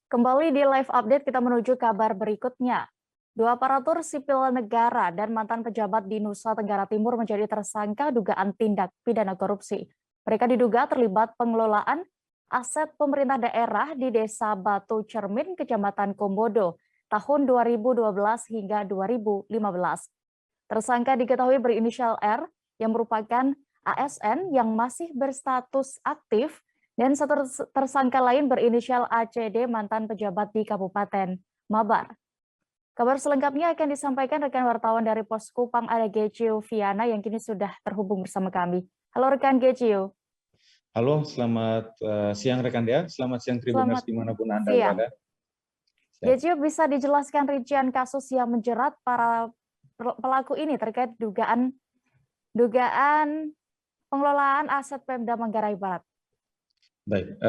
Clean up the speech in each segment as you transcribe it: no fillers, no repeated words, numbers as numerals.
Kembali di live update kita menuju kabar berikutnya. Dua aparatur sipil negara dan mantan pejabat di Nusa Tenggara Timur menjadi tersangka dugaan tindak pidana korupsi. Mereka diduga terlibat pengelolaan aset pemerintah daerah di Desa Batu Cermin, Kecamatan Kombodo, tahun 2012 hingga 2015. Tersangka diketahui berinisial R yang merupakan ASN yang masih berstatus aktif dan tersangka lain berinisial ACD mantan pejabat di Kabupaten Mabar. Kabar selengkapnya akan disampaikan rekan wartawan dari Pos Kupang ada Gecio Viana yang kini sudah terhubung bersama kami. Halo rekan Gecio. Halo, selamat siang rekan Dea, selamat siang Tribuners dimanapun Anda siang. berada. Gecio, bisa dijelaskan rincian kasus yang menjerat para pelaku ini terkait dugaan pengelolaan aset Pemda Manggarai Barat? Baik,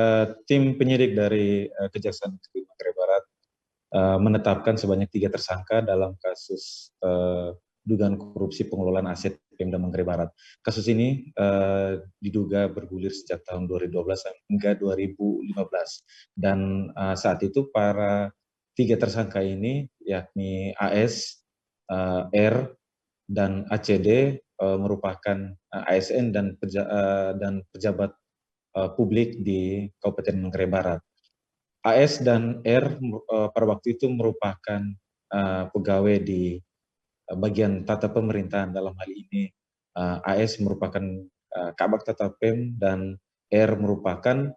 tim penyidik dari Kejaksaan Negeri Manggarai Barat menetapkan sebanyak 3 tersangka dalam kasus dugaan korupsi pengelolaan aset Pemda Manggarai Barat. Kasus ini diduga bergulir sejak tahun 2012 hingga 2015. Dan saat itu para 3 tersangka ini, yakni AS, R, dan ACD merupakan ASN dan pejabat publik di Kabupaten Manggarai Barat. AS dan R pada waktu itu merupakan pegawai di bagian tata pemerintahan. Dalam hal ini AS merupakan Kabak Tata Pem dan R merupakan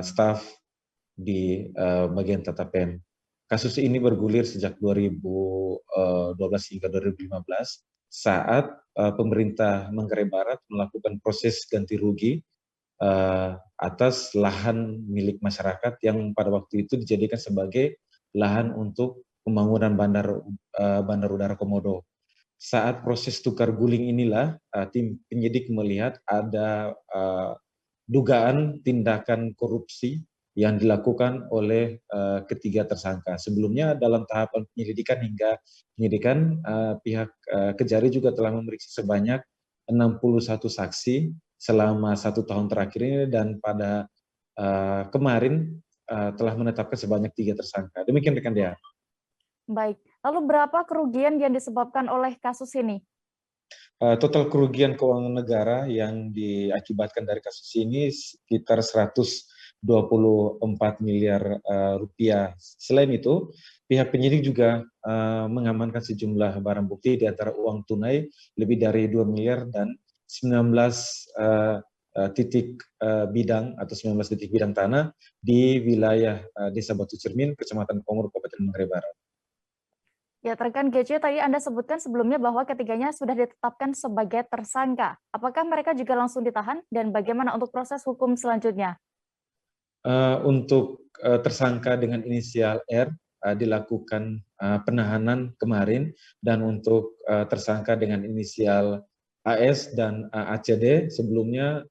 staf di bagian Tata Pem. Kasus ini bergulir sejak 2012 hingga 2015 saat pemerintah Manggarai Barat melakukan proses ganti rugi atas lahan milik masyarakat yang pada waktu itu dijadikan sebagai lahan untuk pembangunan bandar udara Komodo. Saat proses tukar guling inilah tim penyidik melihat ada dugaan tindakan korupsi yang dilakukan oleh ketiga tersangka. Sebelumnya dalam tahapan penyelidikan hingga penyidikan, pihak Kejari juga telah memeriksa sebanyak 61 saksi selama 1 tahun terakhir ini, dan pada kemarin telah menetapkan sebanyak 3 tersangka. Demikian rekan Dea. Baik, lalu berapa kerugian yang disebabkan oleh kasus ini? Total kerugian keuangan negara yang diakibatkan dari kasus ini sekitar 124 miliar rupiah. Selain itu, pihak penyidik juga mengamankan sejumlah barang bukti di antara uang tunai lebih dari 2 miliar dan 19 titik bidang atau 19 titik bidang tanah di wilayah Desa Batu Cermin, Kecamatan Komoro, Kabupaten Manggarai Barat. Ya, rekan GC, tadi Anda sebutkan sebelumnya bahwa ketiganya sudah ditetapkan sebagai tersangka. Apakah mereka juga langsung ditahan dan bagaimana untuk proses hukum selanjutnya? Untuk tersangka dengan inisial R dilakukan penahanan kemarin, dan untuk tersangka dengan inisial AS dan ACD sebelumnya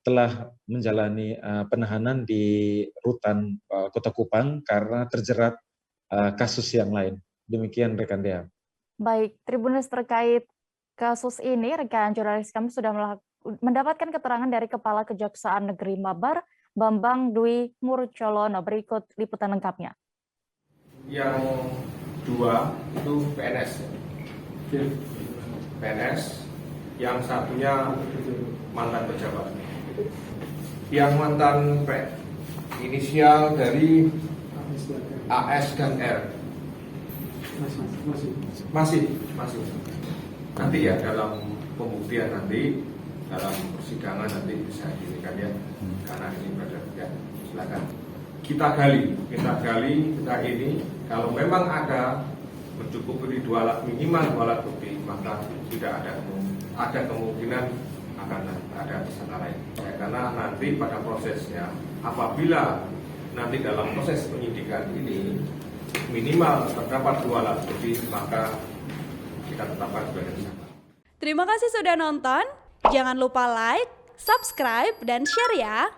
telah menjalani penahanan di Rutan Kota Kupang karena terjerat kasus yang lain. Demikian rekan Dea. Baik, Tribuners, terkait kasus ini, rekan jurnalis kami sudah mendapatkan keterangan dari Kepala Kejaksaan Negeri Mabar, Bambang Dwi Murcolono. Berikut liputan lengkapnya. Yang 2 itu PNS. PNS, yang satunya mantan pejabat. Yang mantan inisial dari AS dan R. Masih. Nanti ya dalam pembuktian nanti, dalam persidangan nanti bisa dilihat ya, karena ini pada ya, silakan kita gali ini. Kalau memang ada mencukupi minimal 2 alat bukti, maka tidak ada kemungkinan akan ada tersangka lain. Ya, karena nanti pada prosesnya, apabila nanti dalam proses penyidikan ini minimal terdapat 2 alat bukti, maka kita tetapkan sebagai tersangka. Terima kasih sudah nonton. Jangan lupa like, subscribe, dan share ya.